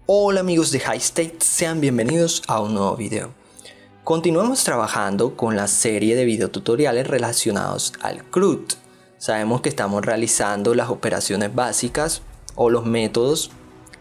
Hola amigos de HighState, sean bienvenidos a un nuevo video. Continuamos trabajando con la serie de videotutoriales relacionados al CRUD. Sabemos que estamos realizando las operaciones básicas o los métodos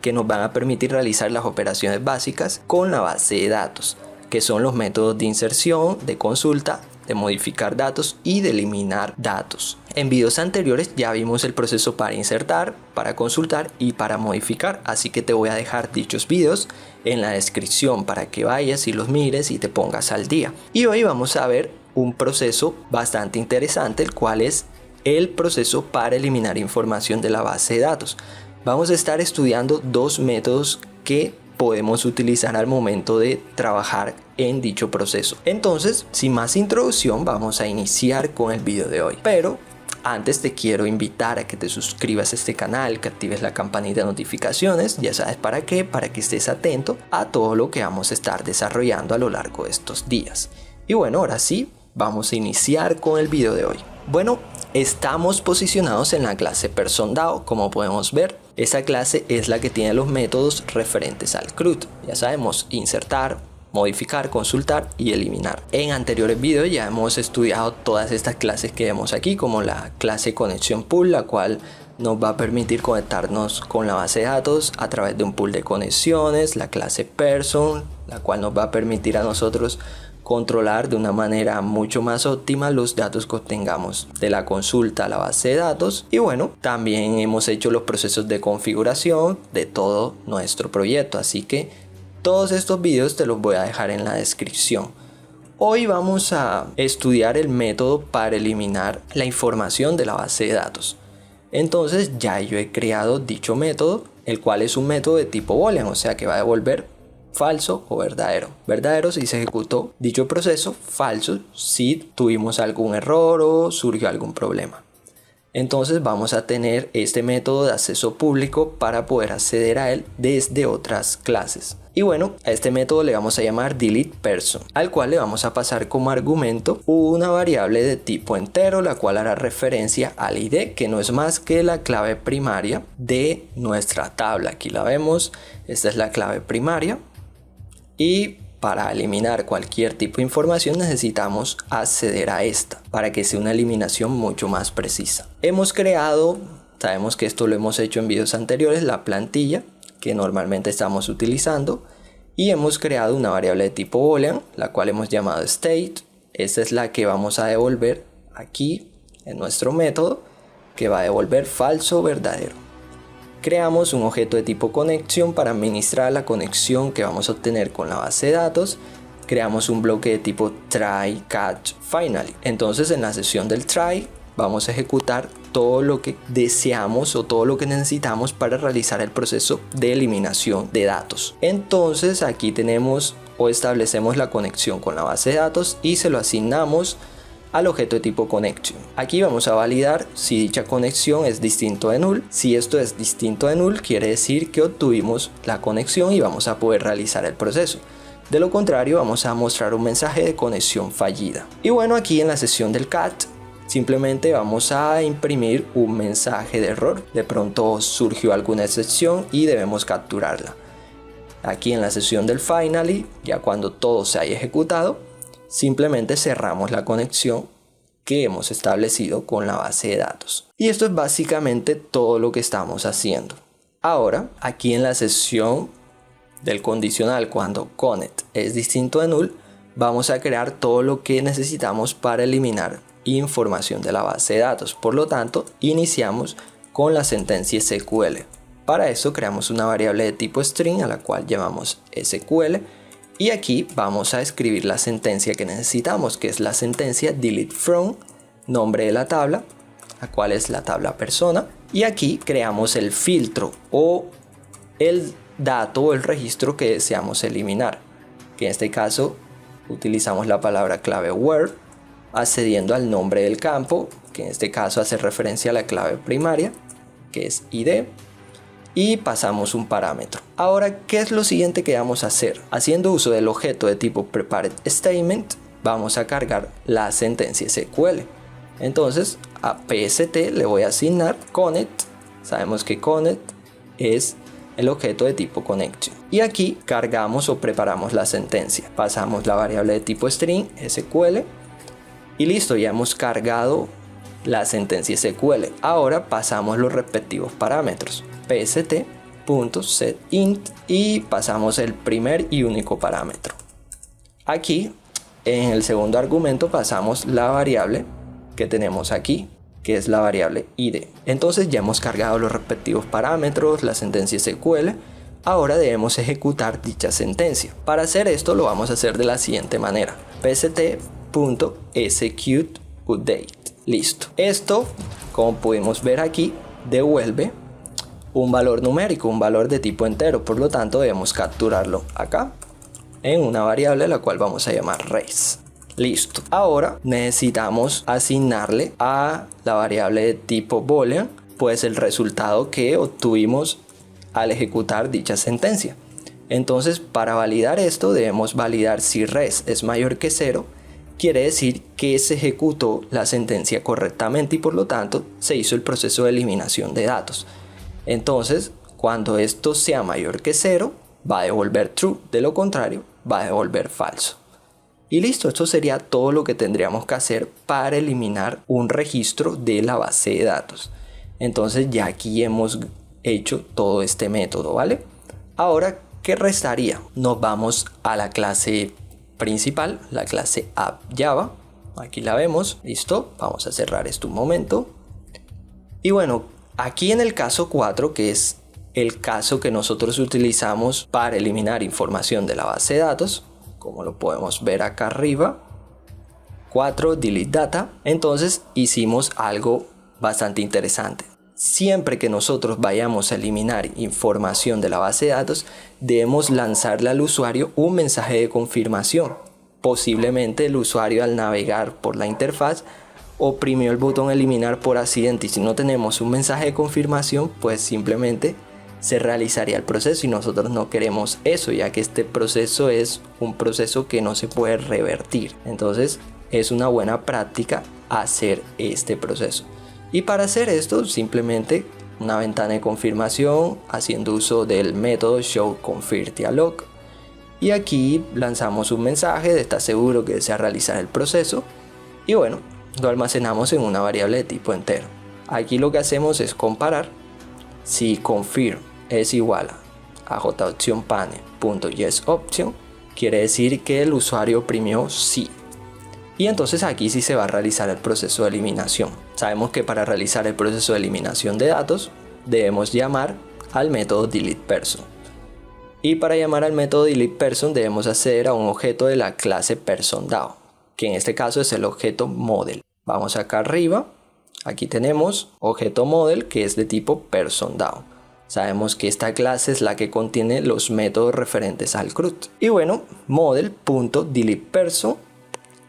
que nos van a permitir realizar las operaciones básicas con la base de datos, que son los métodos de inserción, de consulta, de modificar datos y de eliminar datos. En videos anteriores ya vimos el proceso para insertar, para consultar y para modificar, así que te voy a dejar dichos videos en la descripción para que vayas y los mires y te pongas al día. Y hoy vamos a ver un proceso bastante interesante, el cual es el proceso para eliminar información de la base de datos. Vamos a estar estudiando dos métodos que podemos utilizar al momento de trabajar en dicho proceso. Entonces, sin más introducción, vamos a iniciar con el video de hoy. Pero antes te quiero invitar a que te suscribas a este canal, que actives la campanita de notificaciones. Ya sabes para qué, para que estés atento a todo lo que vamos a estar desarrollando a lo largo de estos días. Y bueno, ahora sí, vamos a iniciar con el video de hoy. Bueno, estamos posicionados en la clase PersonDAO, como podemos ver. Esa clase es la que tiene los métodos referentes al CRUD. Ya sabemos, insertar, modificar, consultar y eliminar. En anteriores videos ya hemos estudiado todas estas clases que vemos aquí, como la clase conexión pool, la cual nos va a permitir conectarnos con la base de datos a través de un pool de conexiones, la clase person, la cual nos va a permitir a nosotros controlar de una manera mucho más óptima los datos que obtengamos de la consulta a la base de datos. Y bueno, también hemos hecho los procesos de configuración de todo nuestro proyecto, así que todos estos videos te los voy a dejar en la descripción. Hoy vamos a estudiar el método para eliminar la información de la base de datos. Entonces ya yo he creado dicho método, el cual es un método de tipo boolean, o sea que va a devolver falso o verdadero. Verdadero si se ejecutó dicho proceso, falso si tuvimos algún error o surgió algún problema. Entonces vamos a tener este método de acceso público para poder acceder a él desde otras clases. Y bueno, a este método le vamos a llamar deletePerson, al cual le vamos a pasar como argumento una variable de tipo entero, la cual hará referencia al ID, que no es más que la clave primaria de nuestra tabla. Aquí la vemos, esta es la clave primaria. Y para eliminar cualquier tipo de información necesitamos acceder a esta para que sea una eliminación mucho más precisa. Hemos creado, sabemos que esto lo hemos hecho en videos anteriores, la plantilla que normalmente estamos utilizando, y hemos creado una variable de tipo boolean, la cual hemos llamado state. Esta es la que vamos a devolver aquí en nuestro método, que va a devolver falso o verdadero. Creamos un objeto de tipo conexión para administrar la conexión que vamos a obtener con la base de datos. Creamos un bloque de tipo try catch finally. Entonces en la sesión del try vamos a ejecutar todo lo que deseamos o todo lo que necesitamos para realizar el proceso de eliminación de datos. Entonces aquí tenemos o establecemos la conexión con la base de datos y se lo asignamos al objeto de tipo connection. Aquí vamos a validar si dicha conexión es distinto de null. Si esto es distinto de null, quiere decir que obtuvimos la conexión y vamos a poder realizar el proceso. De lo contrario, vamos a mostrar un mensaje de conexión fallida. Y bueno, aquí en la sesión del cat simplemente vamos a imprimir un mensaje de error. De pronto surgió alguna excepción y debemos capturarla. Aquí en la sesión del finally, ya cuando todo se haya ejecutado, simplemente cerramos la conexión que hemos establecido con la base de datos. Y esto es básicamente todo lo que estamos haciendo. Ahora, aquí en la sesión del condicional, cuando connect es distinto de null, vamos a crear todo lo que necesitamos para eliminar información de la base de datos. Por lo tanto, iniciamos con la sentencia SQL. Para eso creamos una variable de tipo string a la cual llamamos SQL. Y aquí vamos a escribir la sentencia que necesitamos, que es la sentencia delete from, nombre de la tabla, la cual es la tabla persona. Y aquí creamos el filtro o el dato o el registro que deseamos eliminar, que en este caso utilizamos la palabra clave where, accediendo al nombre del campo, que en este caso hace referencia a la clave primaria, que es ID. Y pasamos un parámetro. Ahora, ¿qué es lo siguiente que vamos a hacer? Haciendo uso del objeto de tipo preparedStatement, vamos a cargar la sentencia SQL. Entonces, a PST le voy a asignar connect. Sabemos que connect es el objeto de tipo connection. Y aquí cargamos o preparamos la sentencia. Pasamos la variable de tipo string SQL y listo, ya hemos cargado la sentencia SQL. Ahora pasamos los respectivos parámetros. pst.setInt y pasamos el primer y único parámetro. Aquí en el segundo argumento pasamos la variable que tenemos aquí, que es la variable id. Entonces ya hemos cargado los respectivos parámetros, la sentencia SQL. Ahora debemos ejecutar dicha sentencia. Para hacer esto lo vamos a hacer de la siguiente manera. pst.executeUpdate. Listo. Esto, como pudimos ver aquí, devuelve un valor numérico, un valor de tipo entero. Por lo tanto debemos capturarlo acá en una variable la cual vamos a llamar raise. Listo. Ahora necesitamos asignarle a la variable de tipo boolean pues el resultado que obtuvimos al ejecutar dicha sentencia. Entonces, para validar esto debemos validar si res es mayor que 0, quiere decir que se ejecutó la sentencia correctamente y por lo tanto se hizo el proceso de eliminación de datos. Entonces, cuando esto sea mayor que 0, va a devolver true, de lo contrario va a devolver falso. Y listo, esto sería todo lo que tendríamos que hacer para eliminar un registro de la base de datos. Entonces ya aquí hemos hecho todo este método, ¿vale? Ahora, ¿qué restaría? Nos vamos a la clase principal, la clase app.java. Aquí la vemos, listo, vamos a cerrar esto un momento. Y bueno, aquí en el caso 4, que es el caso que nosotros utilizamos para eliminar información de la base de datos, como lo podemos ver acá arriba, 4 delete data. Entonces hicimos algo bastante interesante. Siempre que nosotros vayamos a eliminar información de la base de datos, debemos lanzarle al usuario un mensaje de confirmación. Posiblemente el usuario, al navegar por la interfaz, oprimió el botón eliminar por accidente, y si no tenemos un mensaje de confirmación, pues simplemente se realizaría el proceso y nosotros no queremos eso, ya que este proceso es un proceso que no se puede revertir. Entonces es una buena práctica hacer este proceso. Y para hacer esto, simplemente una ventana de confirmación haciendo uso del método showConfirmDialog. Y aquí lanzamos un mensaje de estar seguro que desea realizar el proceso. Y bueno, lo almacenamos en una variable de tipo entero. Aquí lo que hacemos es comparar si confirm es igual a joptionPanel.yesOption, quiere decir que el usuario oprimió sí. Y entonces aquí sí se va a realizar el proceso de eliminación. Sabemos que para realizar el proceso de eliminación de datos debemos llamar al método deletePerson. Y para llamar al método deletePerson debemos acceder a un objeto de la clase PersonDAO, que en este caso es el objeto model. Vamos acá arriba, aquí tenemos objeto model que es de tipo PersonDAO. Sabemos que esta clase es la que contiene los métodos referentes al CRUD. Y bueno, model.deletePerson.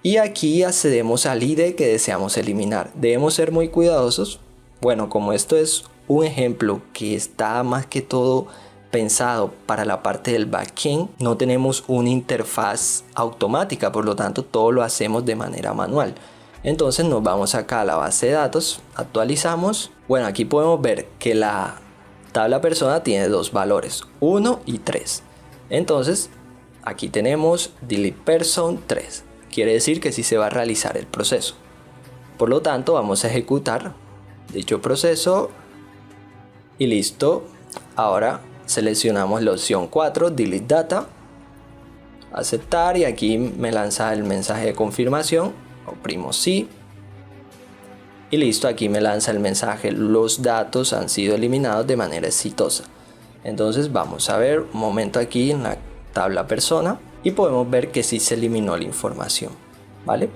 Y aquí accedemos al ID que deseamos eliminar. Debemos ser muy cuidadosos. Bueno, como esto es un ejemplo que está más que todo pensado para la parte del backend, no tenemos una interfaz automática, por lo tanto todo lo hacemos de manera manual. Entonces nos vamos acá a la base de datos, actualizamos. Bueno, aquí podemos ver que la tabla persona tiene dos valores, 1 y 3. Entonces aquí tenemos deletePerson 3. Quiere decir que sí se va a realizar el proceso. Por lo tanto vamos a ejecutar dicho proceso y listo. Ahora seleccionamos la opción 4, delete data, aceptar, y aquí me lanza el mensaje de confirmación. Oprimo sí y listo, aquí me lanza el mensaje: los datos han sido eliminados de manera exitosa. Entonces vamos a ver un momento aquí en la tabla persona y podemos ver que sí se eliminó la información, ¿vale?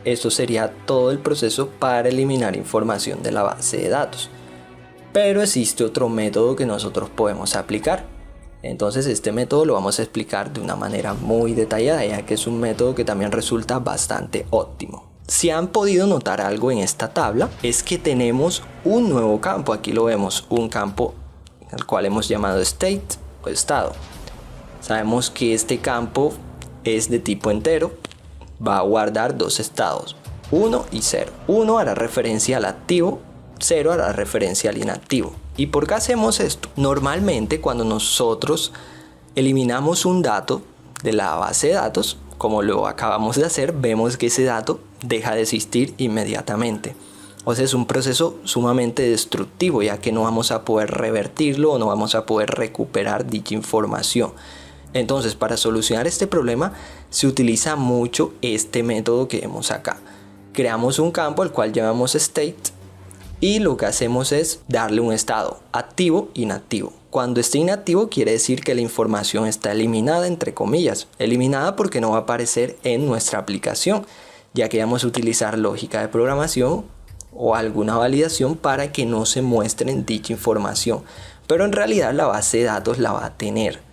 Esto sería todo el proceso para eliminar información de la base de datos. Pero existe otro método que nosotros podemos aplicar. Entonces este método lo vamos a explicar de una manera muy detallada, ya que es un método que también resulta bastante óptimo. Si han podido notar algo en esta tabla, es que tenemos un nuevo campo. Aquí lo vemos, un campo al cual hemos llamado state o estado. Sabemos que este campo es de tipo entero, va a guardar dos estados, 1 y 0. 1 hará referencia al activo, 0 hará referencia al inactivo. ¿Y por qué hacemos esto? Normalmente cuando nosotros eliminamos un dato de la base de datos, como lo acabamos de hacer, vemos que ese dato deja de existir inmediatamente. O sea, es un proceso sumamente destructivo, ya que no vamos a poder revertirlo o no vamos a poder recuperar dicha información. Entonces, para solucionar este problema se utiliza mucho este método que vemos acá. Creamos un campo al cual llamamos state y lo que hacemos es darle un estado activo, inactivo. Cuando esté inactivo quiere decir que la información está eliminada, entre comillas. Eliminada porque no va a aparecer en nuestra aplicación, ya que vamos a utilizar lógica de programación o alguna validación para que no se muestren dicha información. Pero en realidad la base de datos la va a tener.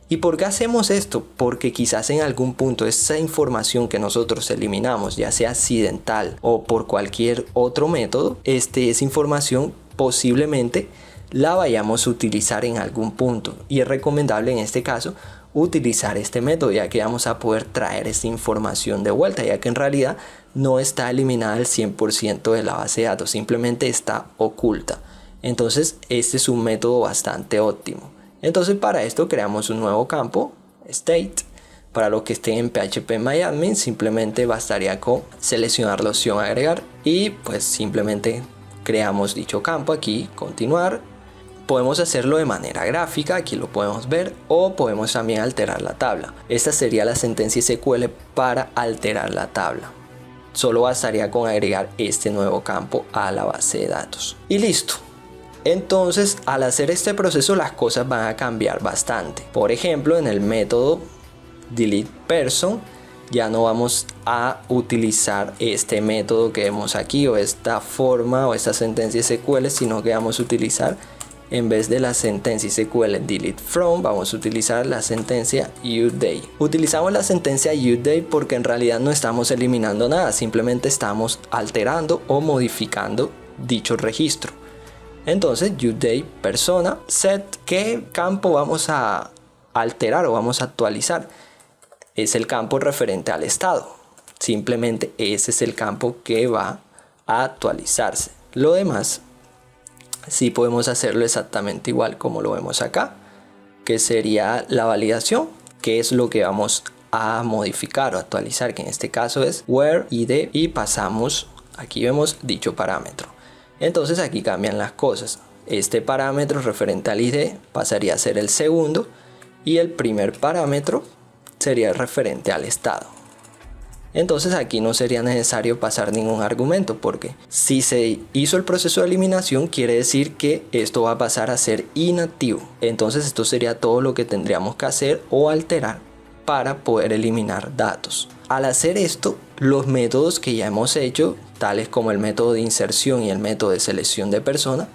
¿Y por qué hacemos esto? Porque quizás en algún punto esa información que nosotros eliminamos, ya sea accidental o por cualquier otro método, esa información posiblemente la vayamos a utilizar en algún punto. Y es recomendable en este caso utilizar este método, ya que vamos a poder traer esta información de vuelta, ya que en realidad no está eliminada el 100% de la base de datos, simplemente está oculta. Entonces este es un método bastante óptimo. Entonces para esto creamos un nuevo campo, state. Para los que estén en PHP-MyAdmin simplemente bastaría con seleccionar la opción agregar y pues simplemente creamos dicho campo aquí, continuar. Podemos hacerlo de manera gráfica, aquí lo podemos ver, o podemos también alterar la tabla. Esta sería la sentencia SQL para alterar la tabla. Solo bastaría con agregar este nuevo campo a la base de datos. Y listo. Entonces, al hacer este proceso las cosas van a cambiar bastante. Por ejemplo, en el método deletePerson ya no vamos a utilizar este método que vemos aquí o esta forma o esta sentencia SQL, sino que vamos a utilizar, en vez de la sentencia SQL deleteFrom, vamos a utilizar la sentencia uDay. Utilizamos la sentencia uDay porque en realidad no estamos eliminando nada, simplemente estamos alterando o modificando dicho registro. Entonces uDay persona set, ¿qué campo vamos a alterar o vamos a actualizar? Es el campo referente al estado. Simplemente ese es el campo que va a actualizarse. Lo demás sí podemos hacerlo exactamente igual como lo vemos acá, que sería la validación, que es lo que vamos a modificar o actualizar, que en este caso es where id, y pasamos, aquí vemos dicho parámetro. Entonces aquí cambian las cosas. Este parámetro referente al ID pasaría a ser el segundo y el primer parámetro sería referente al estado. Entonces aquí no sería necesario pasar ningún argumento, porque si se hizo el proceso de eliminación quiere decir que esto va a pasar a ser inactivo. Entonces esto sería todo lo que tendríamos que hacer o alterar para poder eliminar datos. Al hacer esto, los métodos que ya hemos hecho, tales como el método de inserción y el método de selección de persona,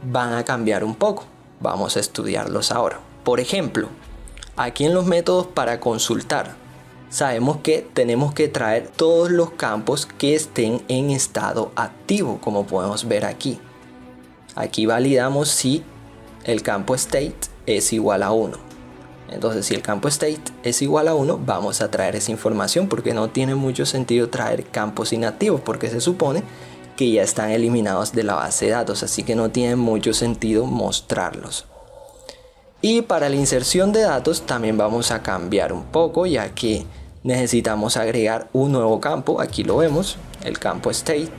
van a cambiar un poco. Vamos a estudiarlos ahora. Por ejemplo, aquí en los métodos para consultar, sabemos que tenemos que traer todos los campos que estén en estado activo, como podemos ver aquí. Aquí validamos si el campo state es igual a 1. Entonces, si el campo state es igual a 1, vamos a traer esa información, porque no tiene mucho sentido traer campos inactivos, porque se supone que ya están eliminados de la base de datos, así que no tiene mucho sentido mostrarlos. Y para la inserción de datos también vamos a cambiar un poco, ya que necesitamos agregar un nuevo campo. Aquí lo vemos, el campo state,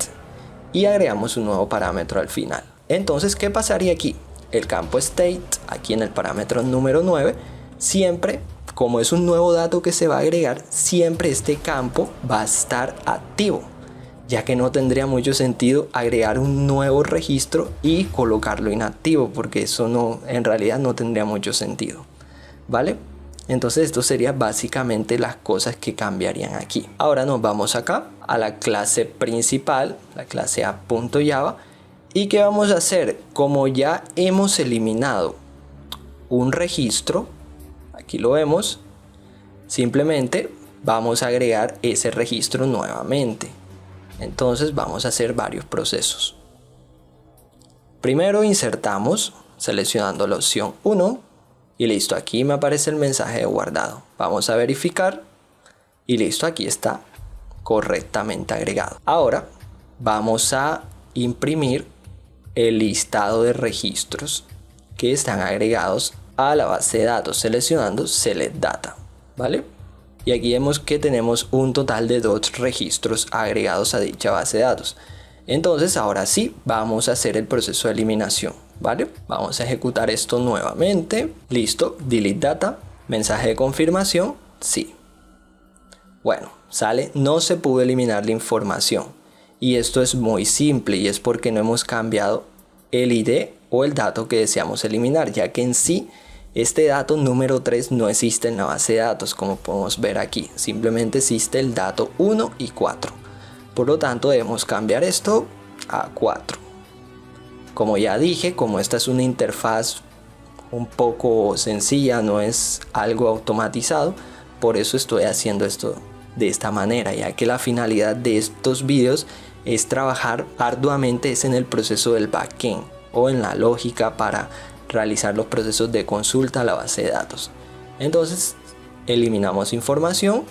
y agregamos un nuevo parámetro al final. Entonces, ¿qué pasaría aquí? El campo state, aquí en el parámetro número 9, siempre, como es un nuevo dato que se va a agregar, siempre este campo va a estar activo, ya que no tendría mucho sentido agregar un nuevo registro y colocarlo inactivo, porque eso no, en realidad no tendría mucho sentido, ¿vale? Entonces esto sería básicamente las cosas que cambiarían aquí. Ahora nos vamos acá a la clase principal, la clase app.java, y ¿qué vamos a hacer? Como ya hemos eliminado un registro, aquí lo vemos, simplemente vamos a agregar ese registro nuevamente. Entonces vamos a hacer varios procesos. Primero insertamos seleccionando la opción 1 y listo, aquí me aparece el mensaje de guardado. Vamos a verificar y listo, aquí está correctamente agregado. Ahora vamos a imprimir el listado de registros que están agregados a la base de datos seleccionando Select Data, ¿vale? Y aquí vemos que tenemos un total de 2 registros agregados a dicha base de datos. Entonces ahora sí vamos a hacer el proceso de eliminación, ¿vale? Vamos a ejecutar esto nuevamente. Listo, Delete Data, mensaje de confirmación, sí. Bueno, sale, no se pudo eliminar la información. Y esto es muy simple y es porque no hemos cambiado el ID o el dato que deseamos eliminar, ya que en sí este dato número 3 no existe en la base de datos, como podemos ver aquí. Simplemente existe el dato 1 y 4. Por lo tanto debemos cambiar esto a 4. Como ya dije, como esta es una interfaz un poco sencilla, no es algo automatizado, por eso estoy haciendo esto de esta manera, ya que la finalidad de estos vídeos es trabajar arduamente en el proceso del backend o en la lógica para realizar los procesos de consulta a la base de datos. Entonces eliminamos información,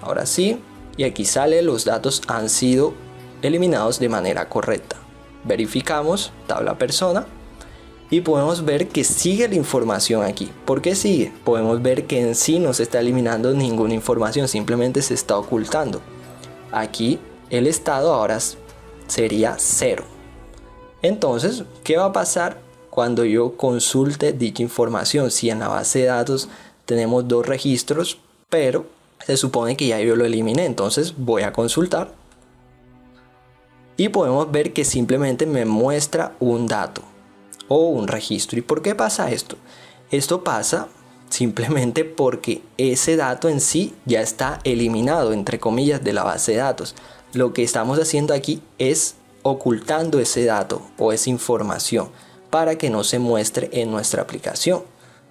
ahora sí, y aquí sale los datos han sido eliminados de manera correcta. Verificamos tabla persona y podemos ver que sigue la información aquí. ¿Por qué sigue? Podemos ver que en sí no se está eliminando ninguna información, simplemente se está ocultando. Aquí el estado ahora sería 0. Entonces, ¿qué va a pasar cuando yo consulte dicha información? Si en la base de datos tenemos 2 registros, pero se supone que ya yo lo eliminé, entonces voy a consultar y podemos ver que simplemente me muestra un dato o un registro. ¿Y por qué pasa esto? Esto pasa simplemente porque ese dato en sí ya está eliminado, entre comillas, de la base de datos. Lo que estamos haciendo aquí es ocultando ese dato o esa información para que no se muestre en nuestra aplicación.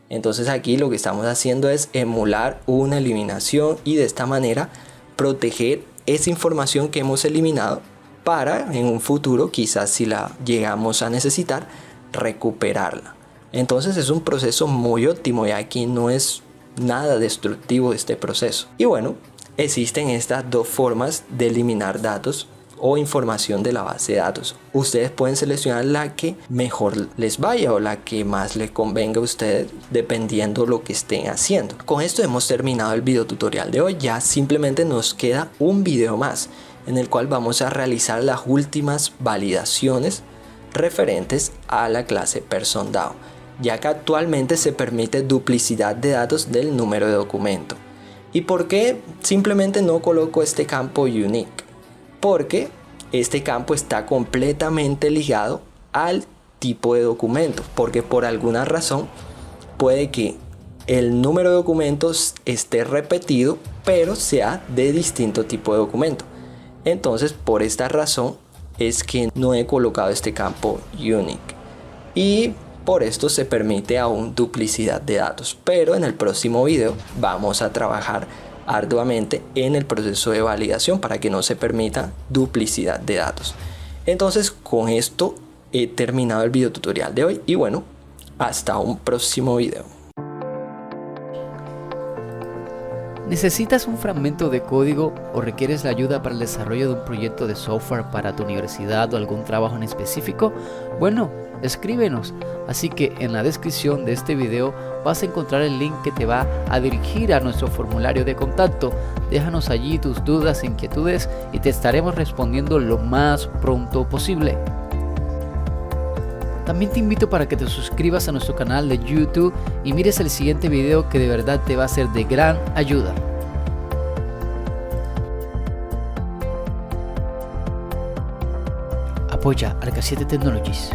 Entonces aquí lo que estamos haciendo es emular una eliminación y de esta manera proteger esa información que hemos eliminado para en un futuro, quizás si la llegamos a necesitar, recuperarla. Entonces es un proceso muy óptimo y aquí no es nada destructivo este proceso. Y bueno, existen estas 2 formas de eliminar datos o información de la base de datos. Ustedes pueden seleccionar la que mejor les vaya o la que más les convenga a ustedes dependiendo lo que estén haciendo. Con esto hemos terminado el video tutorial de hoy. Ya simplemente nos queda un video más en el cual vamos a realizar las últimas validaciones referentes a la clase PersonDAO, ya que actualmente se permite duplicidad de datos del número de documento. ¿Y por qué simplemente no coloco este campo unique? Porque este campo está completamente ligado al tipo de documento, porque por alguna razón puede que el número de documentos esté repetido pero sea de distinto tipo de documento. Entonces por esta razón es que no he colocado este campo unique y por esto se permite aún duplicidad de datos, pero en el próximo video vamos a trabajar arduamente en el proceso de validación para que no se permita duplicidad de datos. Entonces con esto he terminado el video tutorial de hoy y bueno, hasta un próximo video. ¿Necesitas un fragmento de código o requieres la ayuda para el desarrollo de un proyecto de software para tu universidad o algún trabajo en específico? Bueno, escríbenos. Así que en la descripción de este video vas a encontrar el link que te va a dirigir a nuestro formulario de contacto. Déjanos allí tus dudas e inquietudes y te estaremos respondiendo lo más pronto posible. También te invito para que te suscribas a nuestro canal de YouTube y mires el siguiente video que de verdad te va a ser de gran ayuda. Apoya Arca 7 Technologies.